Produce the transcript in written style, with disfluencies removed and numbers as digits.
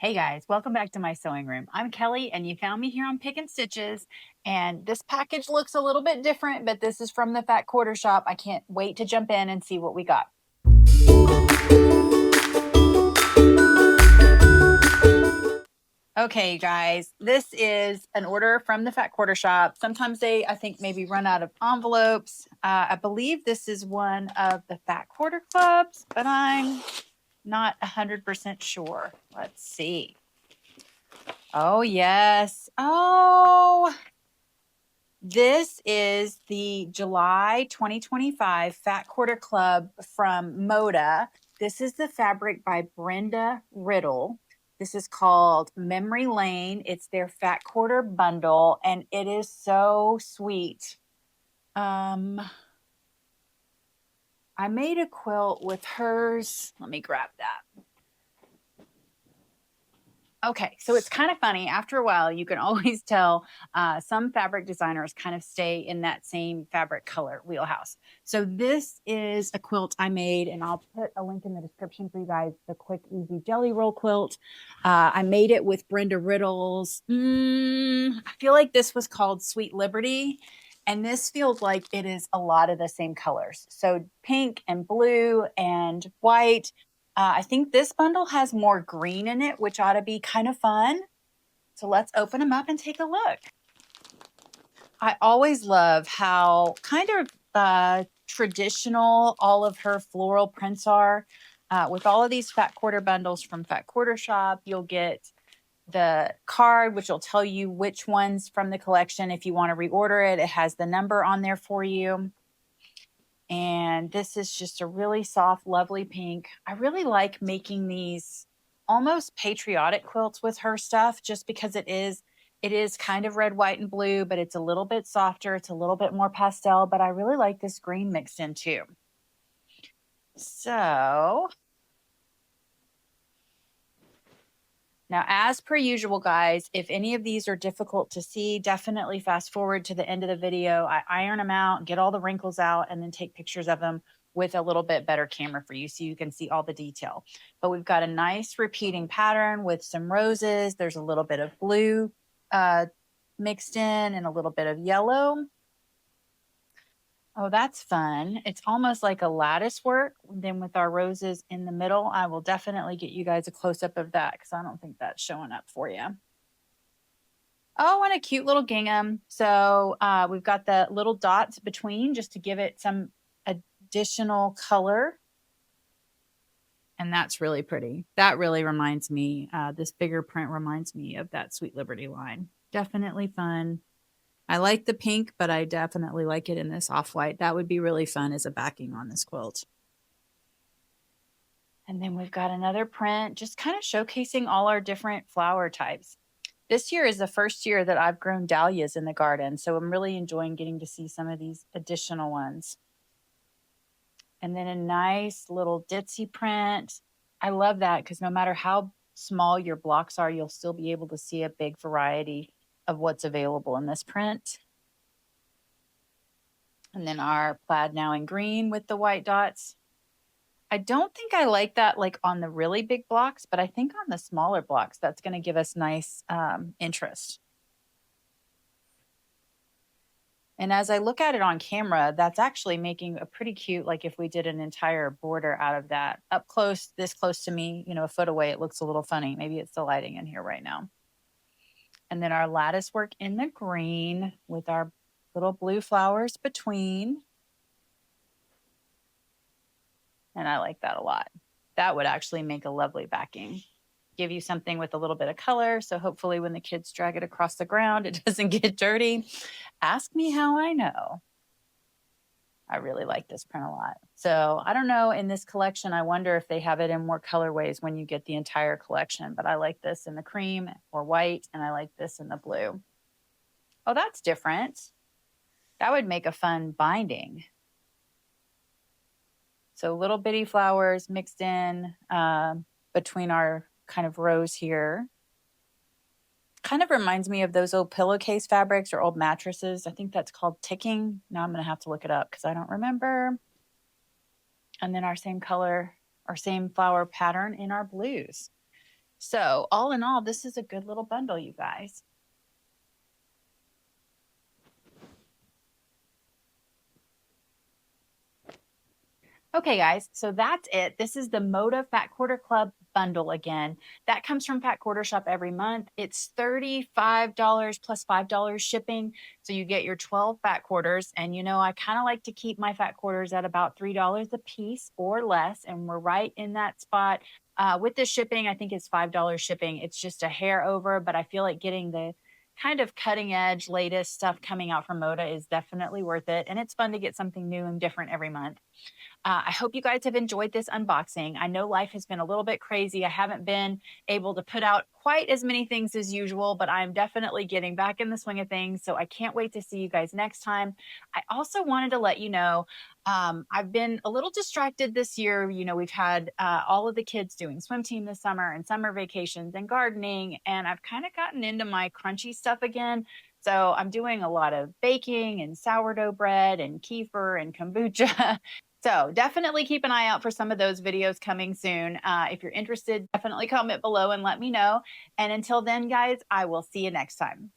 Hey guys, welcome back to my sewing room. I'm Kelly and you found me here on Pick and Stitches, and this package looks a little bit different, but this is from the Fat Quarter Shop. I can't wait to jump in and see what we got. Okay, guys, this is an order from the Fat Quarter Shop. Sometimes they, I think, maybe run out of envelopes. I believe this is one of the Fat Quarter Clubs, but I'm not 100% sure. Let's see. Oh, yes. Oh, this is the July 2025 Fat Quarter Club from Moda. This is the fabric by Brenda Riddle. This is called Memory Lane. It's their Fat Quarter bundle, and it is so sweet. I made a quilt with hers. Let me grab that. Okay, so it's kind of funny. After a while, you can always tell some fabric designers kind of stay in that same fabric color wheelhouse. So this is a quilt I made, and I'll put a link in the description for you guys, the Quick Easy Jelly Roll quilt. I made it with Brenda Riddle's. I feel like this was called Sweet Liberty, and this feels like it is a lot of the same colors. So pink and blue and white. I think this bundle has more green in it, which ought to be kind of fun. So let's open them up and take a look. I always love how kind of traditional all of her floral prints are. With all of these Fat Quarter bundles from Fat Quarter Shop, you'll get the card, which will tell you which ones from the collection. If you want to reorder it, it has the number on there for you. And this is just a really soft, lovely pink. I really like making these almost patriotic quilts with her stuff, just because it is kind of red, white, and blue, but it's a little bit softer. It's a little bit more pastel, but I really like this green mixed in too. So now, as per usual, guys, if any of these are difficult to see, definitely fast forward to the end of the video. I iron them out, get all the wrinkles out, and then take pictures of them with a little bit better camera for you so you can see all the detail. But we've got a nice repeating pattern with some roses. There's a little bit of blue mixed in and a little bit of yellow. Oh, that's fun. It's almost like a lattice work. Then with our roses in the middle, I will definitely get you guys a close-up of that because I don't think that's showing up for you. Oh, and a cute little gingham. So we've got the little dots between just to give it some additional color. And that's really pretty. That really reminds me, this bigger print reminds me of that Sweet Liberty line. Definitely fun. I like the pink, but I definitely like it in this off-white. That would be really fun as a backing on this quilt. And then we've got another print, just kind of showcasing all our different flower types. This year is the first year that I've grown dahlias in the garden, so I'm really enjoying getting to see some of these additional ones. And then a nice little ditzy print. I love that because no matter how small your blocks are, you'll still be able to see a big variety of what's available in this print. And then our plaid now in green with the white dots. I don't think I like that like on the really big blocks, but I think on the smaller blocks, that's going to give us nice interest. And as I look at it on camera, that's actually making a pretty cute, like if we did an entire border out of that. Up close, this close to me, you know, a foot away, it looks a little funny. Maybe it's the lighting in here right now. And then our lattice work in the green with our little blue flowers between. And I like that a lot. That would actually make a lovely backing. Give you something with a little bit of color. So hopefully when the kids drag it across the ground, it doesn't get dirty. Ask me how I know. I really like this print a lot. So I don't know, in this collection, I wonder if they have it in more colorways when you get the entire collection, but I like this in the cream or white, and I like this in the blue. Oh, that's different. That would make a fun binding. So little bitty flowers mixed in between our kind of rows here. Kind of reminds me of those old pillowcase fabrics or old mattresses. I think that's called ticking. Now I'm going to have to look it up because I don't remember. And then our same color, our same flower pattern in our blues. So all in all, this is a good little bundle, you guys. Okay, guys, so that's it. This is the Moda Fat Quarter Club bundle again. That comes from Fat Quarter Shop every month. It's $35 plus $5 shipping. So you get your 12 fat quarters. And you know, I kind of like to keep my fat quarters at about $3 a piece or less. And we're right in that spot. With the shipping, I think it's $5 shipping. It's just a hair over, but I feel like getting the kind of cutting edge latest stuff coming out from Moda is definitely worth it. And it's fun to get something new and different every month. I hope you guys have enjoyed this unboxing. I know life has been a little bit crazy. I haven't been able to put out quite as many things as usual, but I'm definitely getting back in the swing of things. So I can't wait to see you guys next time. I also wanted to let you know I've been a little distracted this year. You know, we've had all of the kids doing swim team this summer and summer vacations and gardening, and I've kind of gotten into my crunchy stuff again. So I'm doing a lot of baking and sourdough bread and kefir and kombucha. So definitely keep an eye out for some of those videos coming soon. If you're interested, definitely comment below and let me know. And until then, guys, I will see you next time.